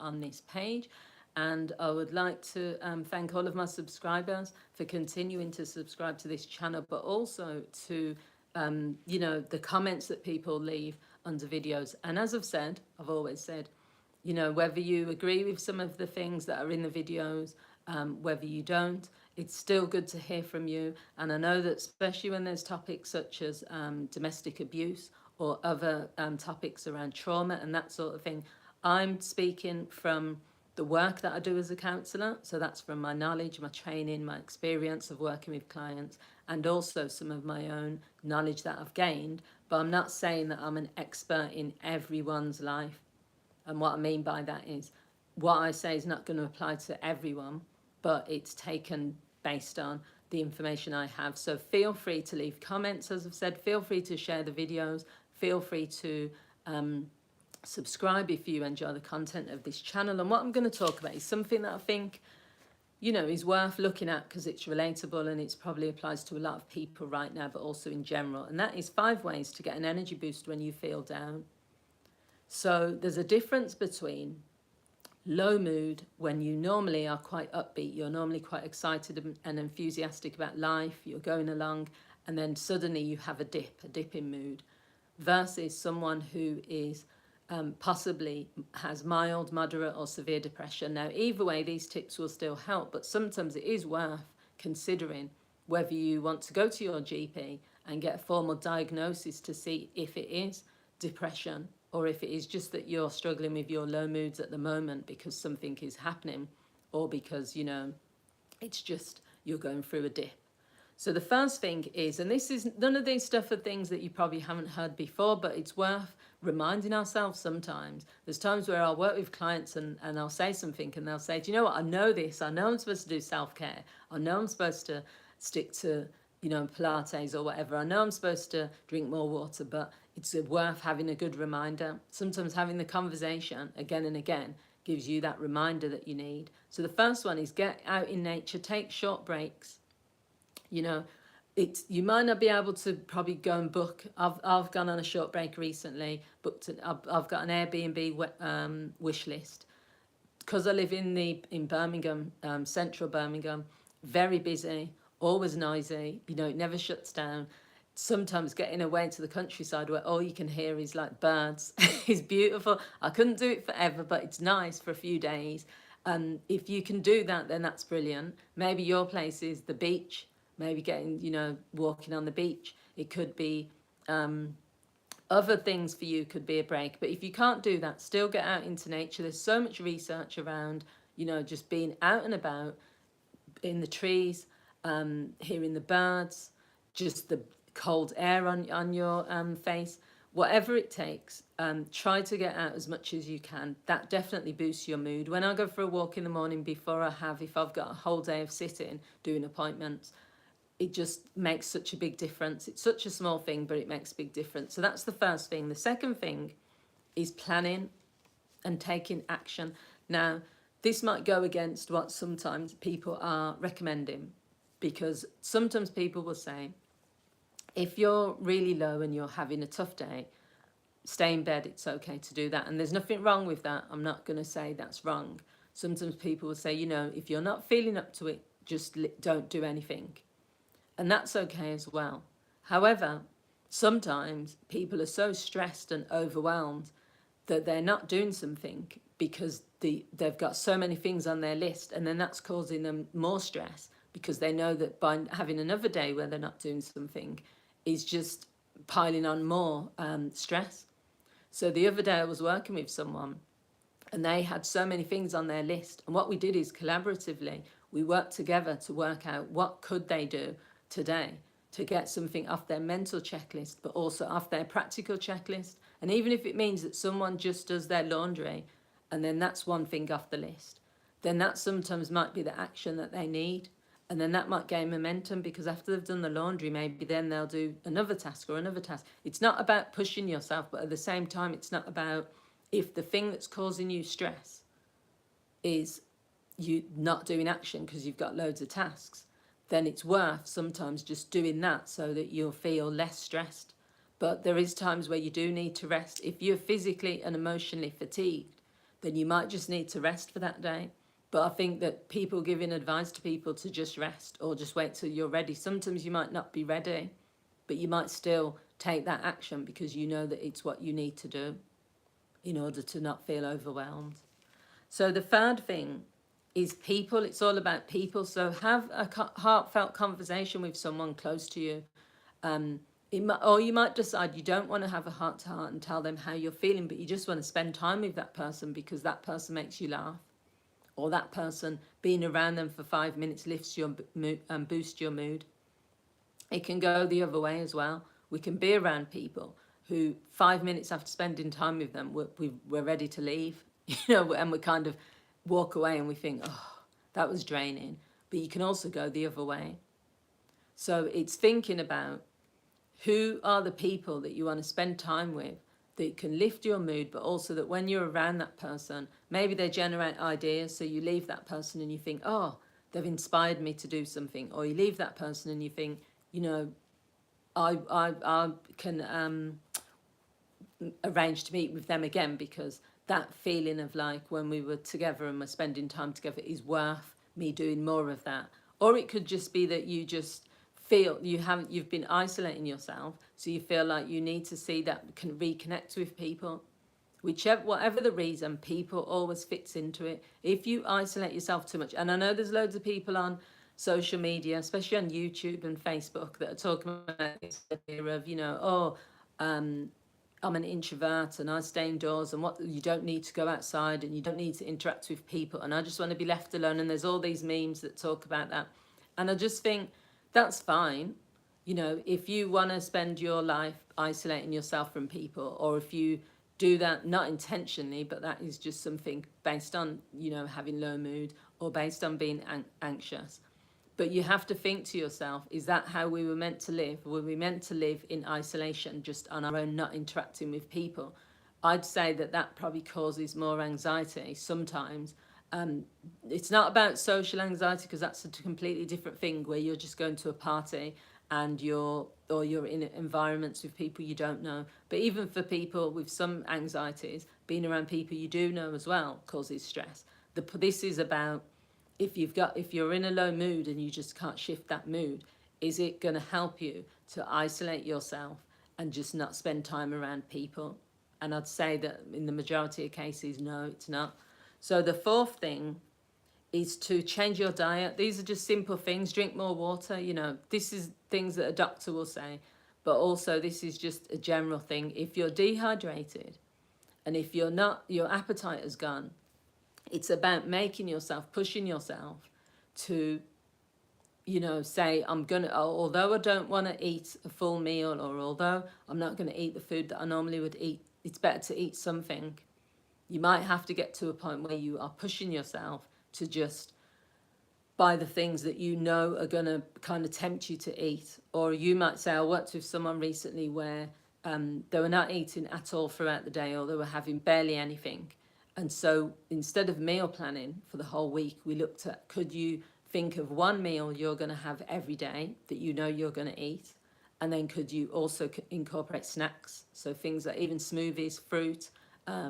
on this page. And I would like to thank all of my subscribers for continuing to subscribe to this channel, but also to, the comments that people leave under videos. And as I've always said, whether you agree with some of the things that are in the videos, whether you don't, it's still good to hear from you. And I know that especially when there's topics such as domestic abuse or other topics around trauma and that sort of thing, I'm speaking from the work that I do as a counsellor. So that's from my knowledge, my training, my experience of working with clients, and also some of my own knowledge that I've gained. But I'm not saying that I'm an expert in everyone's life. And what I mean by that is what I say is not going to apply to everyone, but it's taken based on the information I have. So feel free to leave comments, as I've said. Feel free to share the videos. Feel free to subscribe if you enjoy the content of this channel. And what I'm going to talk about is something that I think, is worth looking at because it's relatable and it's probably applies to a lot of people right now, but also in general. And that is 5 ways to get an energy boost when you feel down. So there's a difference between low mood when you normally are quite upbeat, you're normally quite excited and enthusiastic about life, you're going along, and then suddenly you have a dip in mood, versus someone who is possibly has mild, moderate or severe depression. Now, either way, these tips will still help, but sometimes it is worth considering whether you want to go to your GP and get a formal diagnosis to see if it is depression or if it is just that you're struggling with your low moods at the moment because something is happening, or because, it's just you're going through a dip. So the first thing is, and this is, none of these stuff are things that you probably haven't heard before, but it's worth reminding ourselves sometimes. There's times where I'll work with clients and I'll say something and they'll say, do you know what, I know this, I know I'm supposed to do self-care, I know I'm supposed to stick to, Pilates or whatever, I know I'm supposed to drink more water, but it's worth having a good reminder. Sometimes having the conversation again and again gives you that reminder that you need. So the first one is get out in nature, take short breaks. You might not be able to probably go and book. I've gone on a short break recently, I've got an Airbnb wish list because I live in Birmingham, central Birmingham, very busy, always noisy. It never shuts down. Sometimes getting away to the countryside where all you can hear is like birds is beautiful. I couldn't do it forever, but it's nice for a few days. If you can do that, then that's brilliant. Maybe your place is the beach. Maybe walking on the beach. It could be other things for you, could be a break. But if you can't do that, still get out into nature. There's so much research around, just being out and about in the trees, hearing the birds, just the cold air on your face. Whatever it takes, try to get out as much as you can. That definitely boosts your mood. When I go for a walk in the morning if I've got a whole day of sitting, doing appointments, it just makes such a big difference. It's such a small thing, but it makes a big difference. So that's the first thing. The second thing is planning and taking action. Now, this might go against what sometimes people are recommending, because sometimes people will say, if you're really low and you're having a tough day, stay in bed, it's okay to do that. And there's nothing wrong with that. I'm not going to say that's wrong. Sometimes people will say, if you're not feeling up to it, just don't do anything. And that's okay as well. However, sometimes people are so stressed and overwhelmed that they're not doing something because they've got so many things on their list, and then that's causing them more stress because they know that by having another day where they're not doing something is just piling on more stress. So the other day I was working with someone and they had so many things on their list, and what we did is collaboratively we worked together to work out what could they do today to get something off their mental checklist, but also off their practical checklist. And even if it means that someone just does their laundry and then that's one thing off the list, then that sometimes might be the action that they need. And then that might gain momentum, because after they've done the laundry, maybe then they'll do another task or another task. It's not about pushing yourself, but at the same time, it's not about, if the thing that's causing you stress is you not doing action because you've got loads of tasks, then it's worth sometimes just doing that so that you'll feel less stressed. But there is times where you do need to rest. If you're physically and emotionally fatigued, then you might just need to rest for that day. But I think that people giving advice to people to just rest or just wait till you're ready, sometimes you might not be ready, but you might still take that action because you know that it's what you need to do in order to not feel overwhelmed. So the third thing is people. It's all about people. So have a heartfelt conversation with someone close to you. Or you might decide you don't want to have a heart-to-heart and tell them how you're feeling, but you just want to spend time with that person because that person makes you laugh, or that person, being around them for 5 minutes lifts your mood and boosts your mood. It can go the other way as well. We can be around people who 5 minutes after spending time with them, we're ready to leave, and we kind of walk away and we think, oh, that was draining. But you can also go the other way. So it's thinking about who are the people that you want to spend time with that can lift your mood, but also that when you're around that person, maybe they generate ideas. So you leave that person and you think, oh, they've inspired me to do something. Or you leave that person and you think, I can arrange to meet with them again because that feeling of like when we were together and we're spending time together is worth me doing more of that. Or it could just be that you just feel you've been isolating yourself, so you feel like you need to see that can reconnect with people. Whatever the reason, people always fits into it. If you isolate yourself too much, and I know there's loads of people on social media, especially on YouTube and Facebook, that are talking about this idea of, I'm an introvert and I stay indoors, and you don't need to go outside and you don't need to interact with people and I just want to be left alone. And there's all these memes that talk about that. And I just think that's fine. If you want to spend your life isolating yourself from people, or if you do that not intentionally, but that is just something based on, having low mood or based on being anxious. But you have to think to yourself, is that how we were meant to live? Were we meant to live in isolation, just on our own, not interacting with people? I'd say that probably causes more anxiety sometimes. It's not about social anxiety because that's a completely different thing where you're just going to a party and you're in environments with people you don't know. But even for people with some anxieties, being around people you do know as well causes stress. This is about if you're in a low mood and you just can't shift that mood, is it going to help you to isolate yourself and just not spend time around people? And I'd say that in the majority of cases, no, it's not. So the fourth thing is to change your diet. These are just simple things. Drink more water. This is things that a doctor will say, but also this is just a general thing. If you're dehydrated and if your appetite is gone, it's about pushing yourself to, say, although I don't want to eat a full meal, or although I'm not going to eat the food that I normally would eat, it's better to eat something. You might have to get to a point where you are pushing yourself to just buy the things that are going to kind of tempt you to eat. Or you might say, I worked with someone recently where they were not eating at all throughout the day, or they were having barely anything. And so instead of meal planning for the whole week, we looked at, could you think of one meal you're going to have every day that you're going to eat? And then could you also incorporate snacks? So things like even smoothies, fruit,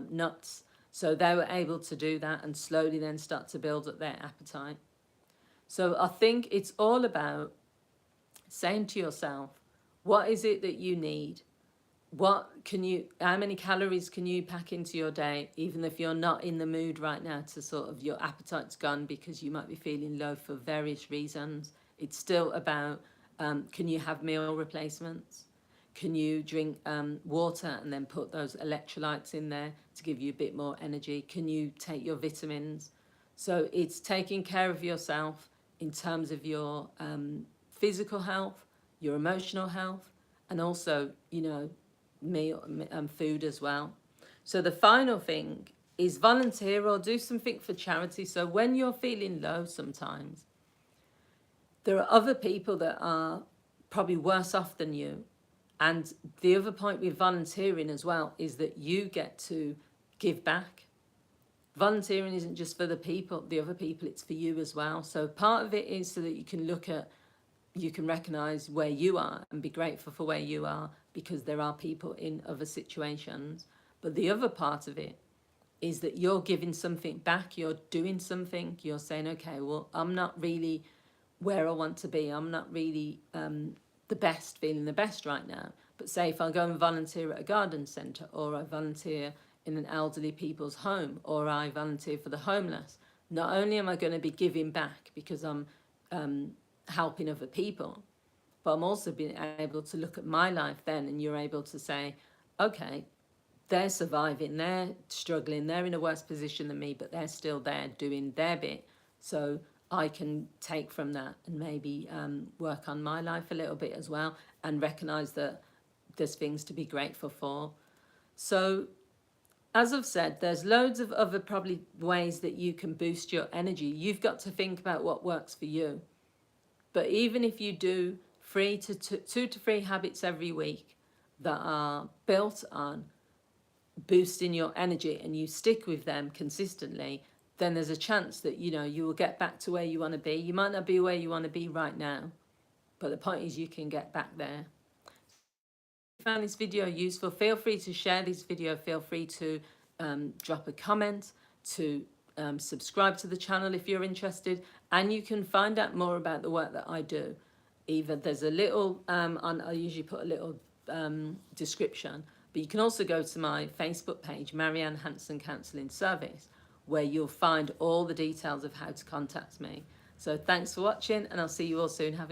nuts. So they were able to do that and slowly then start to build up their appetite. So I think it's all about saying to yourself, what is it that you need? How many calories can you pack into your day, even if you're not in the mood right now to sort of, your appetite's gone because you might be feeling low for various reasons. It's still about, can you have meal replacements? Can you drink water and then put those electrolytes in there to give you a bit more energy? Can you take your vitamins? So it's taking care of yourself in terms of your physical health, your emotional health, and also, meal and food as well. So the final thing is volunteer or do something for charity. So when you're feeling low sometimes, there are other people that are probably worse off than you. And the other point with volunteering as well is that you get to give back. Volunteering isn't just for the other people, it's for you as well. So part of it is so that you can recognize where you are and be grateful for where you are, because there are people in other situations. But the other part of it is that you're giving something back, you're doing something, you're saying, okay, well, I'm not really where I want to be, I'm not really feeling the best right now. But say if I go and volunteer at a garden centre, or I volunteer in an elderly people's home, or I volunteer for the homeless, not only am I going to be giving back because I'm helping other people, but I'm also being able to look at my life then, and you're able to say, okay, they're surviving, they're struggling, they're in a worse position than me, but they're still there doing their bit. So I can take from that and maybe work on my life a little bit as well, and recognise that there's things to be grateful for. So as I've said, there's loads of other probably ways that you can boost your energy. You've got to think about what works for you. But even if you do 2 to 3 habits every week that are built on boosting your energy, and you stick with them consistently, then there's a chance that, you know, you will get back to where you want to be. You might not be where you want to be right now, but the point is you can get back there. If you found this video useful, feel free to share this video, feel free to drop a comment, to subscribe to the channel if you're interested, and you can find out more about the work that I do. Either there's a little, I usually put a little description, but you can also go to my Facebook page, Marianne Hanson Counselling Service, where you'll find all the details of how to contact me. So thanks for watching, and I'll see you all soon. Have a